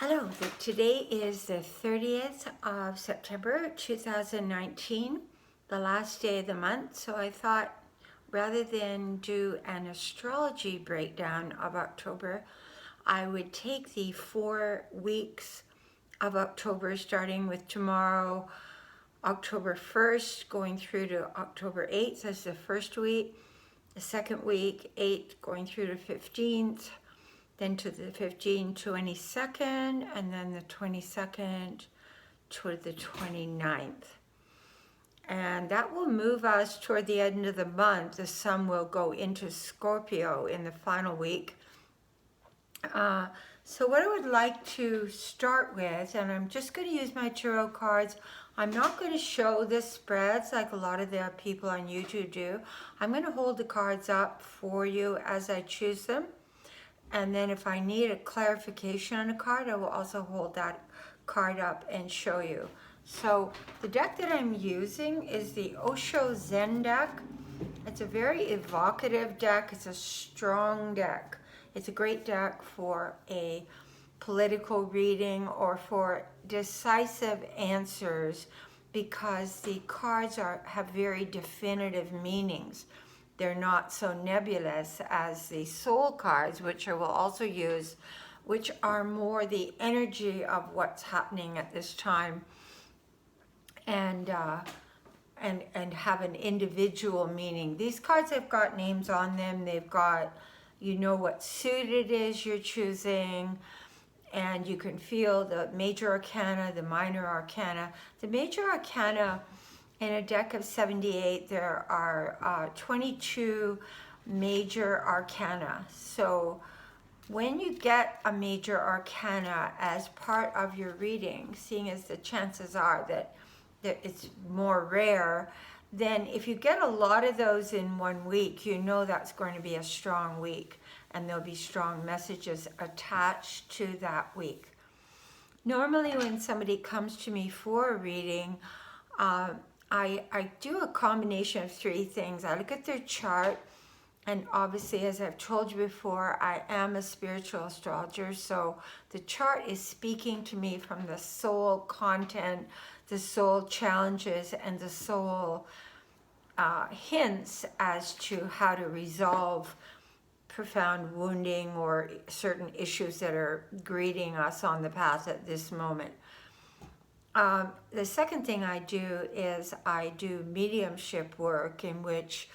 Hello, today is the 30th of September 2019, the last day of the month. So I thought rather than do an astrology breakdown of October, I would take the 4 weeks of October, starting with tomorrow, October 1st, going through to October 8th as the first week, the second week, 8th, going through to 15th. Then to the 22nd, and then the 22nd to the 29th. And that will move us toward the end of the month. The sun will go into Scorpio in the final week. So what I would like to start with, and I'm just going to use my tarot cards. I'm not going to show the spreads like a lot of the people on YouTube do. I'm going to hold the cards up for you as I choose them. And then if I need a clarification on a card, I will also hold that card up and show you. So the deck that I'm using is the Osho Zen deck. It's a very evocative deck. It's a strong deck. It's a great deck for a political reading or for decisive answers because the cards have very definitive meanings. They're not so nebulous as the soul cards, which I will also use, which are more the energy of what's happening at this time and have an individual meaning. These cards have got names on them. They've got, you know what suit it is you're choosing, and you can feel the major arcana, the minor arcana. The major arcana, in a deck of 78, there are 22 major arcana. So when you get a major arcana as part of your reading, seeing as the chances are that it's more rare, then if you get a lot of those in 1 week, you know that's going to be a strong week, and there'll be strong messages attached to that week. Normally when somebody comes to me for a reading, I do a combination of 3 things. I look at their chart, and obviously, as I've told you before, I am a spiritual astrologer, so the chart is speaking to me from the soul content, the soul challenges, and the soul hints as to how to resolve profound wounding or certain issues that are greeting us on the path at this moment. The second thing I do is I do mediumship work, in which,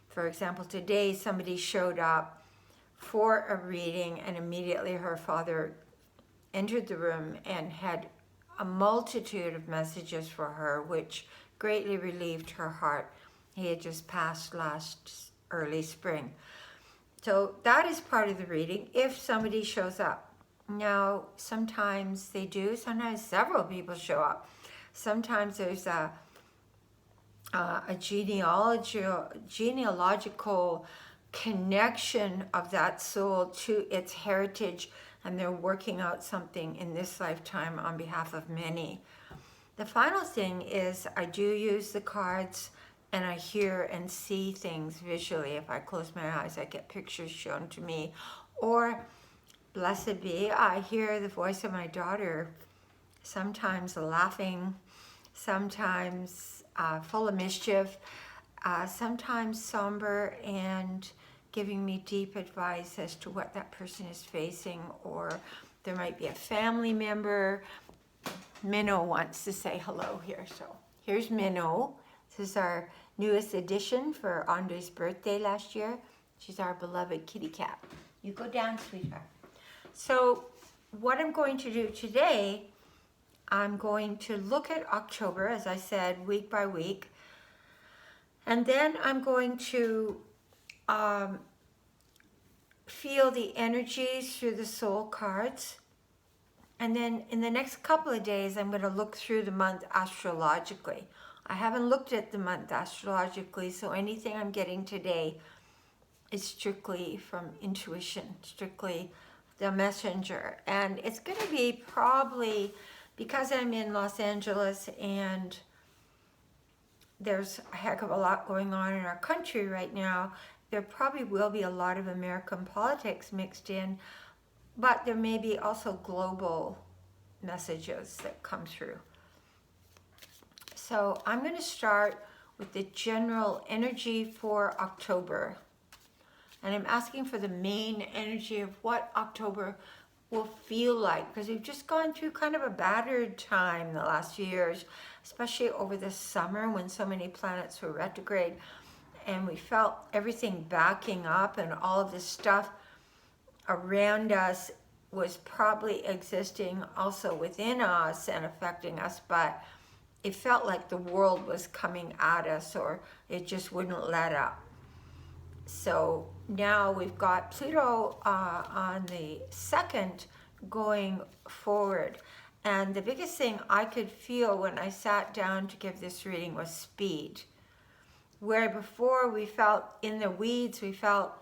for example, today somebody showed up for a reading and immediately her father entered the room and had a multitude of messages for her, which greatly relieved her heart. He had just passed last early spring. So that is part of the reading if somebody shows up. Now, sometimes they do, sometimes several people show up. Sometimes there's a genealogical connection of that soul to its heritage, and they're working out something in this lifetime on behalf of many. The final thing is I do use the cards, and I hear and see things visually. If I close my eyes, I get pictures shown to me, or blessed be, I hear the voice of my daughter, sometimes laughing, sometimes full of mischief, sometimes somber and giving me deep advice as to what that person is facing, or there might be a family member. Minnow wants to say hello here, so here's Minnow. This is our newest addition for Andre's birthday last year. She's our beloved kitty cat. You go down, sweetheart. So what I'm going to do today, I'm going to look at October, as I said, week by week. And then I'm going to feel the energies through the soul cards. And then in the next couple of days, I'm going to look through the month astrologically. I haven't looked at the month astrologically, so anything I'm getting today is strictly from intuition, strictly the messenger. And it's going to be probably, because I'm in Los Angeles and there's a heck of a lot going on in our country right now, there probably will be a lot of American politics mixed in, but there may be also global messages that come through. So I'm going to start with the general energy for October. And I'm asking for the main energy of what October will feel like, because we've just gone through kind of a battered time the last few years, especially over the summer when so many planets were retrograde, and we felt everything backing up and all of this stuff around us was probably existing also within us and affecting us, but it felt like the world was coming at us, or it just wouldn't let up. So now we've got Pluto on the 2nd going forward. And the biggest thing I could feel when I sat down to give this reading was speed. Where before we felt in the weeds, we felt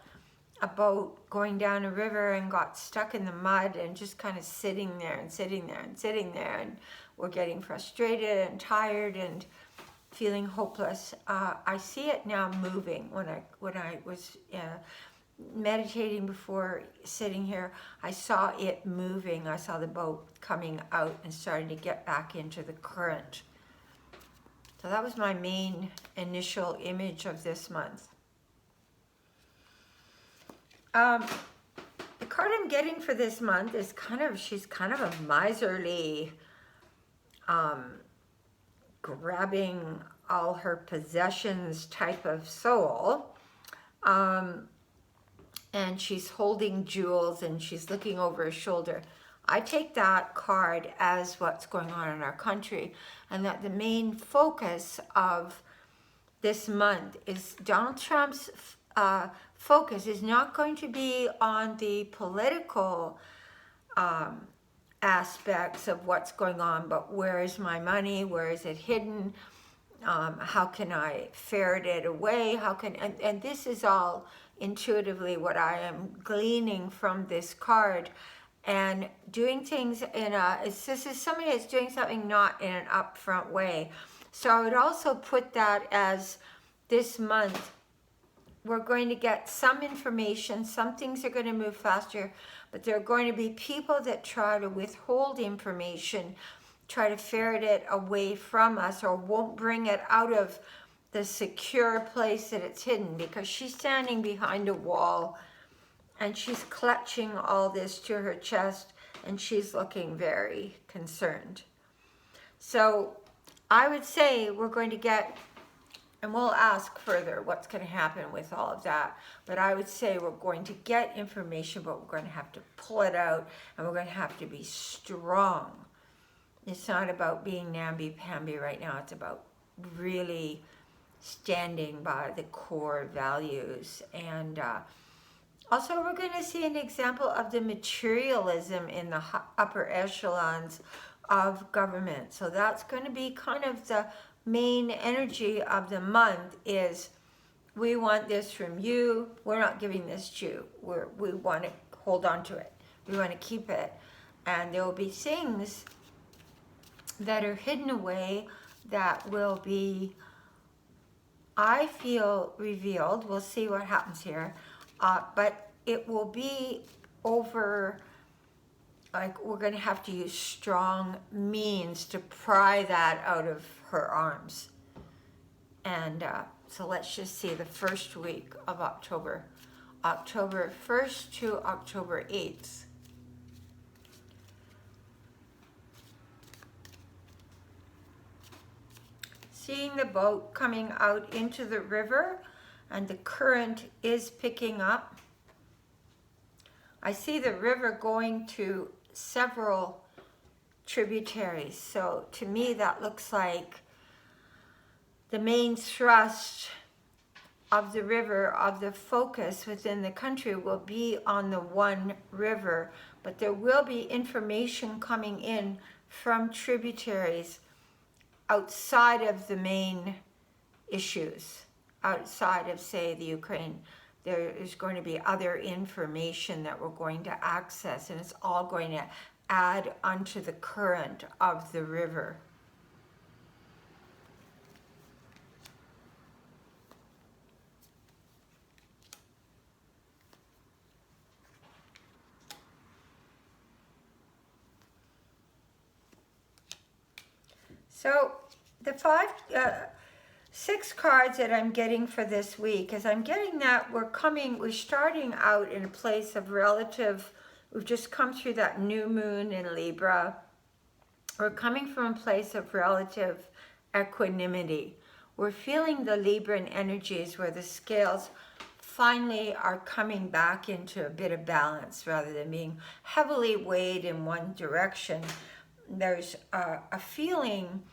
a boat going down a river and got stuck in the mud and just kind of sitting there and sitting there and sitting there. And we're getting frustrated and tired and feeling hopeless. I see it now moving. When I was meditating before sitting here, I saw it moving. I saw the boat coming out and starting to get back into the current. So that was my main initial image of this month. The card I'm getting for this month is she's kind of a miserly, grabbing all her possessions type of soul. And she's holding jewels and she's looking over her shoulder. I take that card as what's going on in our country, and that the main focus of this month is Donald Trump's focus is not going to be on the political aspects of what's going on, but where is my money? Where is it hidden? How can I ferret it away? And this is all intuitively what I am gleaning from this card, and doing things this is somebody that's doing something not in an upfront way. So I would also put that as this month, we're going to get some information, some things are going to move faster, but there are going to be people that try to withhold information, try to ferret it away from us, or won't bring it out of the secure place that it's hidden, because she's standing behind a wall and she's clutching all this to her chest and she's looking very concerned. So I would say we're going to get, and we'll ask further what's going to happen with all of that, but I would say we're going to get information, but we're going to have to pull it out, and we're going to have to be strong. It's not about being namby-pamby right now. It's about really standing by the core values. And also we're going to see an example of the materialism in the upper echelons of government. So that's going to be kind of the main energy of the month, is we want this from you. We're not giving this to you. We want to hold on to it. We want to keep it. And there will be things that are hidden away that will be, I feel, revealed. We'll see what happens here. But it will be over, like we're going to have to use strong means to pry that out of her arms. And so let's just see the first week of October. October 1st to October 8th. Seeing the boat coming out into the river, and the current is picking up. I see the river going to several tributaries. So to me that looks like the main thrust of the river, of the focus within the country, will be on the one river, but there will be information coming in from tributaries outside of the main issues, outside of, say, the Ukraine. There is going to be other information that we're going to access, and it's all going to add onto the current of the river. So the six cards that I'm getting for this week is I'm getting that we're starting out in a place of relative, we've just come through that new moon in Libra. We're coming from a place of relative equanimity. We're feeling the Libran energies where the scales finally are coming back into a bit of balance rather than being heavily weighed in one direction. There's a feeling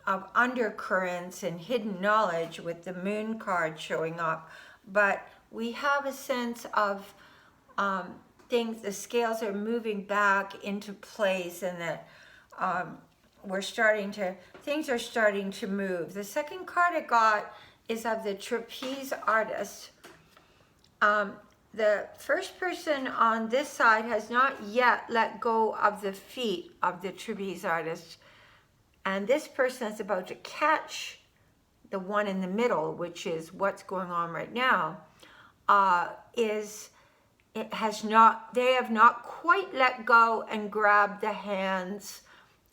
of undercurrents and hidden knowledge with the moon card showing up, but we have a sense of the scales are moving back into place, and that things are starting to move. The second card I got is of the trapeze artist. The first person on this side has not yet let go of the feet of the trapeze artist. And this person is about to catch the one in the middle, which is what's going on right now, they have not quite let go and grabbed the hands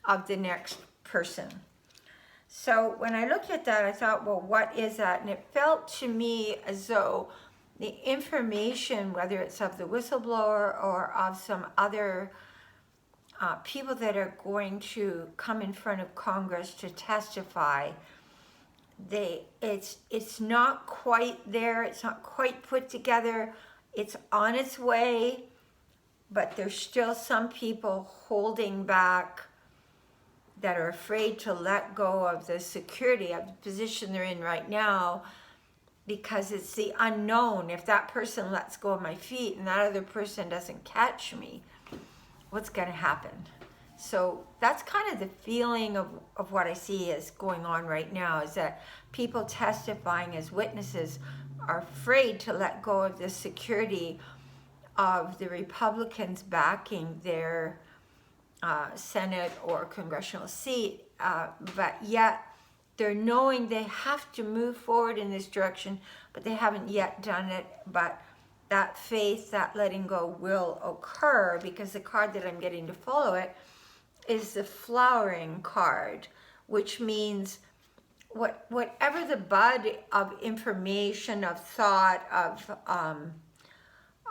of the next person. So when I looked at that, I thought, well, what is that? And it felt to me as though the information, whether it's of the whistleblower or of some other people that are going to come in front of Congress to testify, it's not quite there, it's not quite put together, it's on its way, but there's still some people holding back that are afraid to let go of the security of the position they're in right now, because it's the unknown. If that person lets go of my feet and that other person doesn't catch me, what's going to happen? So that's kind of the feeling of what I see is going on right now, is that people testifying as witnesses are afraid to let go of the security of the Republicans backing their Senate or congressional seat, but yet they're knowing they have to move forward in this direction, but they haven't yet done it. But that faith, that letting go will occur, because the card that I'm getting to follow it is the flowering card, which means whatever the bud of information, of thought,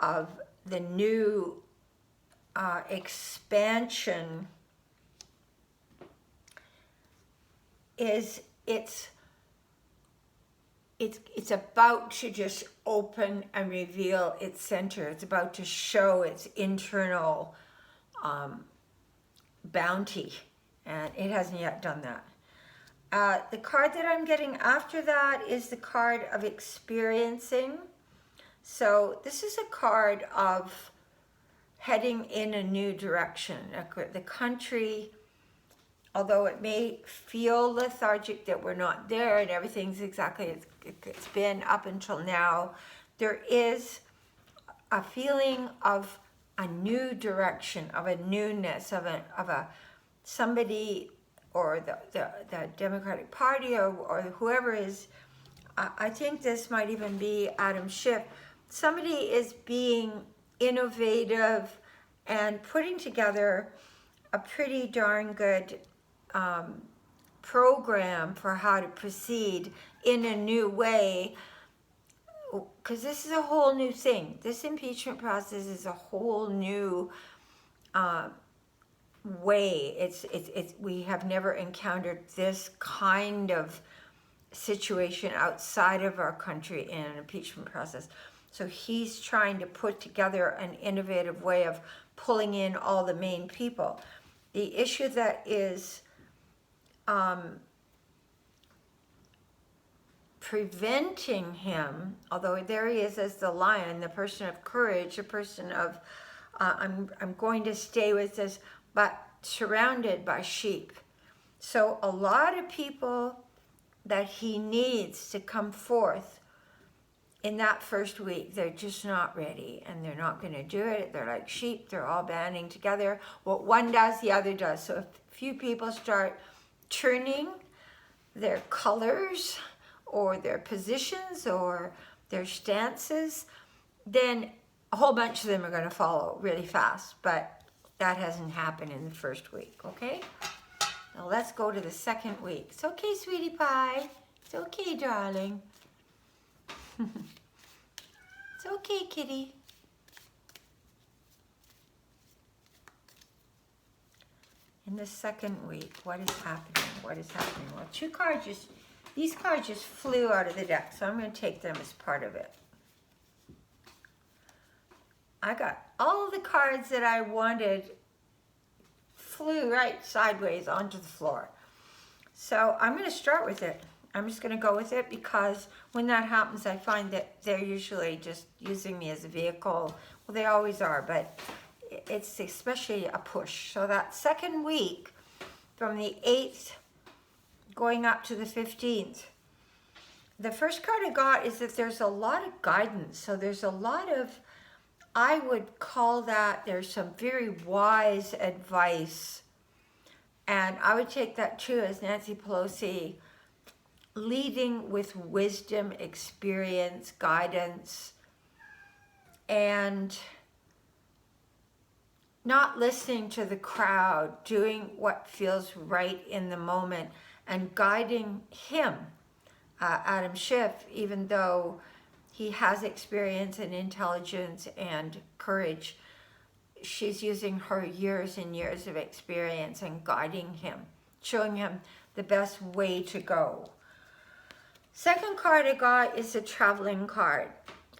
of the new expansion is, it's about to just open and reveal its center. It's about to show its internal bounty, and it hasn't yet done that. The card that I'm getting after that is the card of experiencing. So this is a card of heading in a new direction. The country, although it may feel lethargic that we're not there and everything's exactly as it's been up until now, there is a feeling of a new direction, of a newness, of a somebody, or the Democratic Party, or whoever is, I think this might even be Adam Schiff. Somebody is being innovative and putting together a pretty darn good program for how to proceed in a new way, because this is a whole new thing. This impeachment process is a whole new way. It's we have never encountered this kind of situation outside of our country in an impeachment process. So he's trying to put together an innovative way of pulling in all the main people. The issue that is preventing him, although there he is as the lion, the person of courage, the person of I'm going to stay with this, but surrounded by sheep. So a lot of people that he needs to come forth in that first week, they're just not ready, and they're not going to do it. They're like sheep. They're all banding together. What one does, the other does. So if a few people start turning their colors or their positions or their stances, then a whole bunch of them are going to follow really fast. But that hasn't happened in the first week, okay? Now let's go to the second week. It's okay, sweetie pie. It's okay, darling. It's okay, kitty. In the second week, what is happening? What is happening? Well, these cards just flew out of the deck, so I'm going to take them as part of it. I got all the cards that I wanted flew right sideways onto the floor. So I'm going to start with it. I'm just going to go with it because when that happens, I find that they're usually just using me as a vehicle. Well, they always are, but it's especially a push. So that second week from the 8th going up to the 15th, the first card I got is that there's a lot of guidance. So there's a lot of, I would call that, there's some very wise advice. And I would take that too as Nancy Pelosi leading with wisdom, experience, guidance, and not listening to the crowd, doing what feels right in the moment, and guiding him, Adam Schiff, even though he has experience and intelligence and courage. She's using her years and years of experience and guiding him, showing him the best way to go. Second card I got is a traveling card.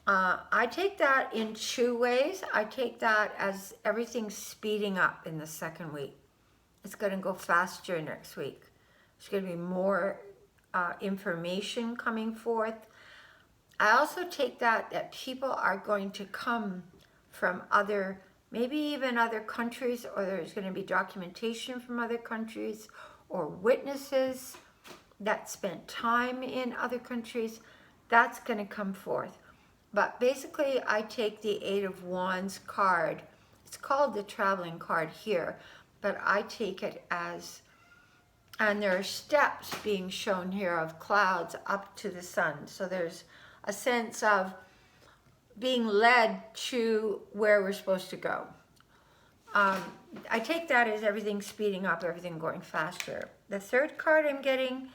I take that in two ways. I take that as everything speeding up in the second week. It's going to go faster next week. There's going to be more information coming forth. I also take that people are going to come from other, maybe even other countries, or there's going to be documentation from other countries, or witnesses that spent time in other countries. That's going to come forth. But basically, I take the 8 of Wands card. It's called the traveling card here, but I take it as, and there are steps being shown here of clouds up to the sun. So there's a sense of being led to where we're supposed to go. I take that as everything speeding up, everything going faster. The third card I'm getting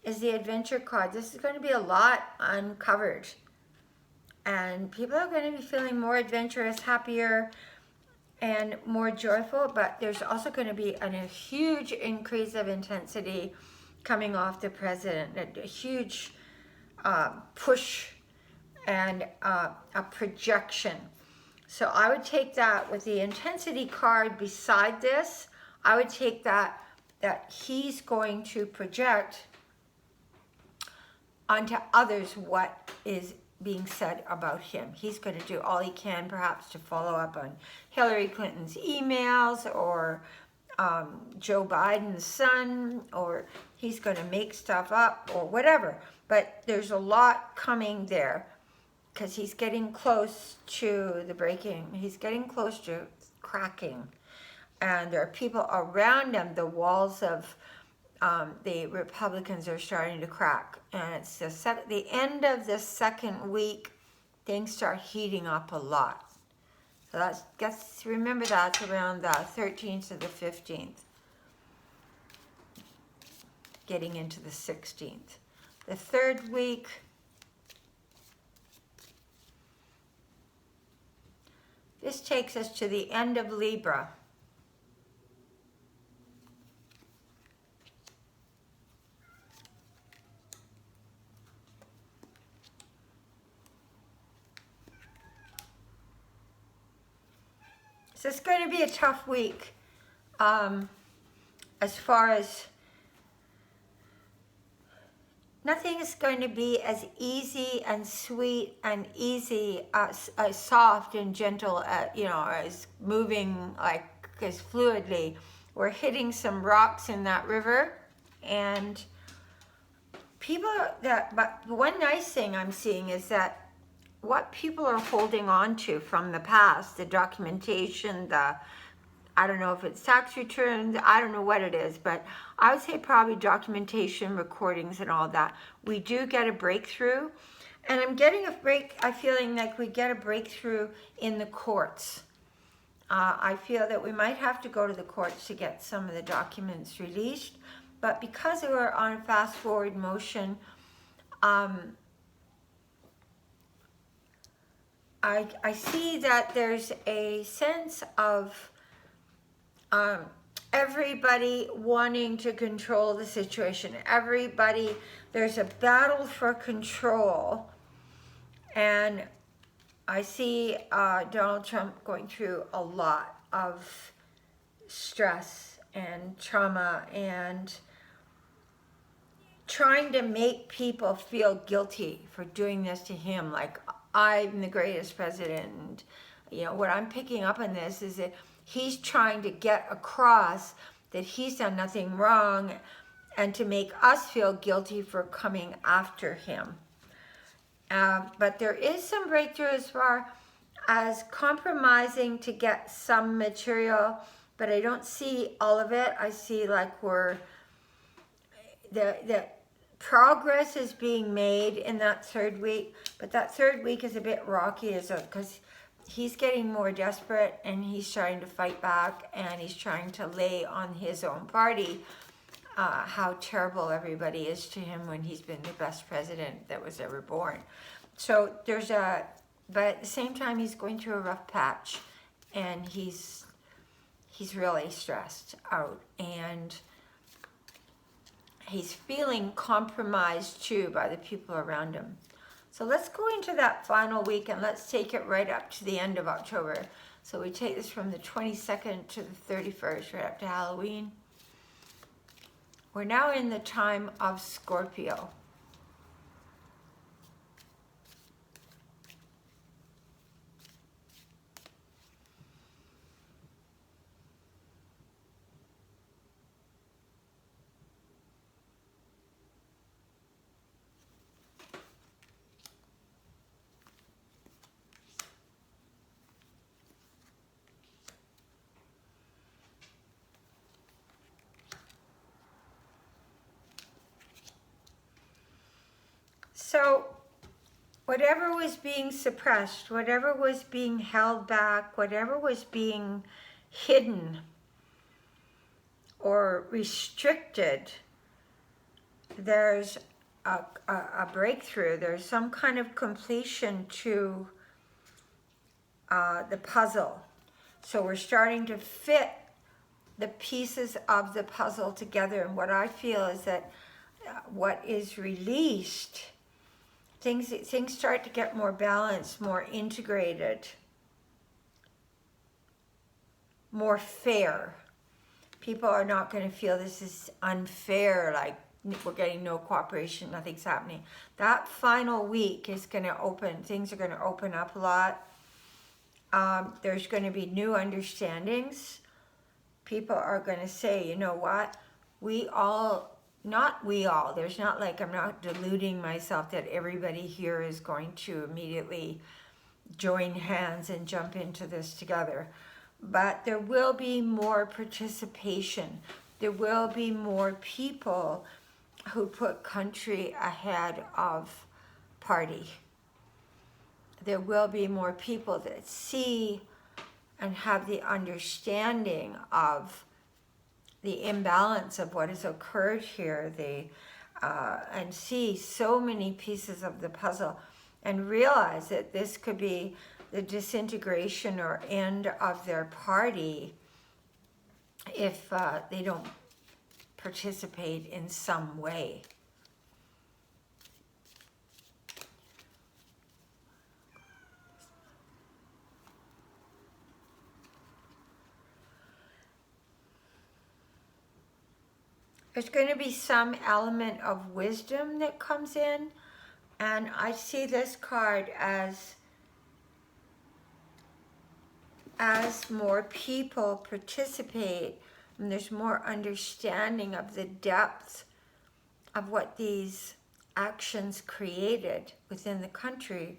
is the adventure card. This is going to be a lot uncovered. And people are going to be feeling more adventurous, happier, and more joyful. But there's also going to be a huge increase of intensity coming off the president. A huge push and a projection. So I would take that with the intensity card beside this. I would take that he's going to project onto others what is being said about him. He's going to do all he can perhaps to follow up on Hillary Clinton's emails, or Joe Biden's son, or he's going to make stuff up or whatever. But there's a lot coming there because he's getting close to the breaking. He's getting close to cracking. And there are people around him, the walls of the Republicans are starting to crack. And it's the end of the second week, things start heating up a lot. So remember that's around the 13th to the 15th. Getting into the 16th. The third week, this takes us to the end of Libra. So it's going to be a tough week as far as nothing is going to be as easy and sweet and easy, as soft and gentle, as moving like as fluidly. We're hitting some rocks in that river, and but one nice thing I'm seeing is that what people are holding on to from the past, the documentation, I don't know if it's tax returns, I don't know what it is, but I would say probably documentation, recordings, and all that. We do get a breakthrough, and I'm feeling like we get a breakthrough in the courts. I feel that we might have to go to the courts to get some of the documents released, but because we're on a fast forward motion, I see that there's a sense of everybody wanting to control the situation. There's a battle for control, and I see Donald Trump going through a lot of stress and trauma and trying to make people feel guilty for doing this to him, like I'm the greatest president. And, you know, what I'm picking up on this is that he's trying to get across that he's done nothing wrong and to make us feel guilty for coming after him. But there is some breakthrough as far as compromising to get some material, but I don't see all of it. I see like the progress is being made in that third week, but that third week is a bit rocky because he's getting more desperate and he's trying to fight back and he's trying to lay on his own party how terrible everybody is to him when he's been the best president that was ever born. So but at the same time he's going through a rough patch and he's really stressed out and he's feeling compromised too by the people around him. So let's go into that final week and let's take it right up to the end of October. So we take this from the 22nd to the 31st, right up to Halloween. We're now in the time of Scorpio. So whatever was being suppressed, whatever was being held back, whatever was being hidden or restricted, there's a breakthrough. There's some kind of completion to the puzzle. So we're starting to fit the pieces of the puzzle together. And what I feel is that what is released, things start to get more balanced, more integrated, more fair. People are not going to feel this is unfair, like we're getting no cooperation, nothing's happening. That final week is going to open, things are going to open up a lot. There's going to be new understandings. People are going to say, you know what, there's not like, I'm not deluding myself that everybody here is going to immediately join hands and jump into this together. But there will be more participation. There will be more people who put country ahead of party. There will be more people that see and have the understanding of the imbalance of what has occurred here, and see so many pieces of the puzzle and realize that this could be the disintegration or end of their party if they don't participate in some way. There's going to be some element of wisdom that comes in, and I see this card as more people participate and there's more understanding of the depth of what these actions created within the country,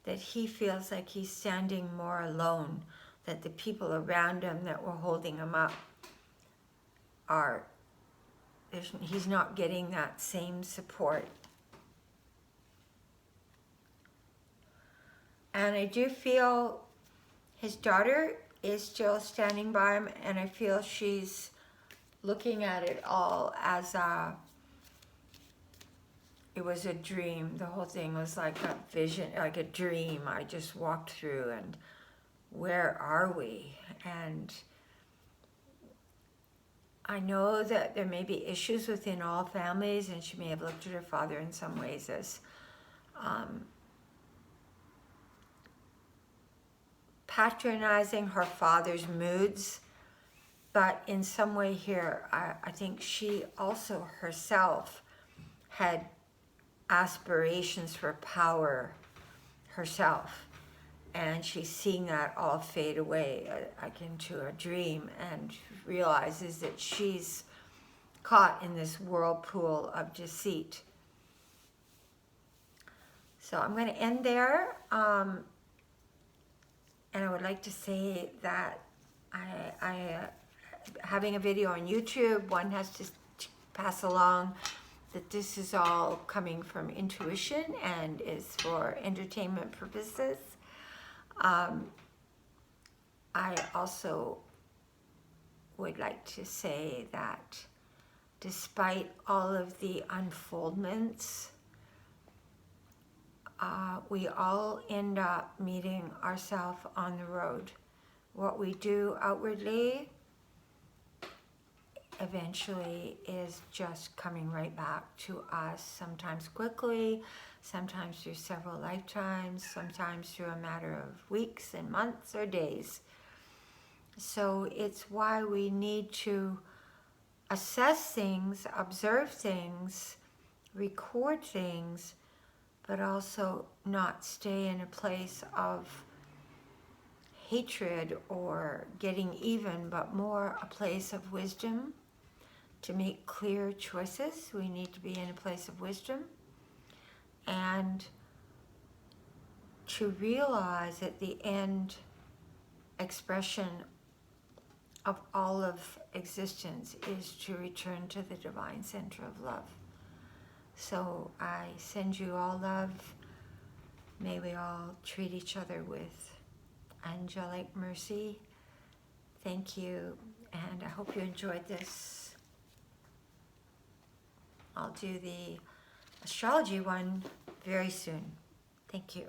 that he feels like he's standing more alone, that the people around him that were holding him up he's not getting that same support. And I do feel His daughter is still standing by him, and I feel she's looking at it all as it was a dream. The whole thing was like a vision, like a dream I just walked through, and where are we? And I know that there may be issues within all families, and she may have looked at her father in some ways as patronizing her father's moods. But in some way here, I think she also herself had aspirations for power herself. And she's seeing that all fade away, like into a dream, and realizes that she's caught in this whirlpool of deceit. So I'm going to end there. And I would like to say that having a video on YouTube, one has to pass along that this is all coming from intuition and is for entertainment purposes. I also would like to say that despite all of the unfoldments, we all end up meeting ourselves on the road. What we do outwardly eventually is just coming right back to us, sometimes quickly, sometimes through several lifetimes, sometimes through a matter of weeks and months or days. So it's why we need to assess things, observe things, record things, but also not stay in a place of hatred or getting even, but more a place of wisdom. To make clear choices, we need to be in a place of wisdom, and to realize that the end expression of all of existence is to return to the divine center of love. So I send you all love. May we all treat each other with angelic mercy. Thank you, and I hope you enjoyed this. I'll do the astrology one very soon. Thank you.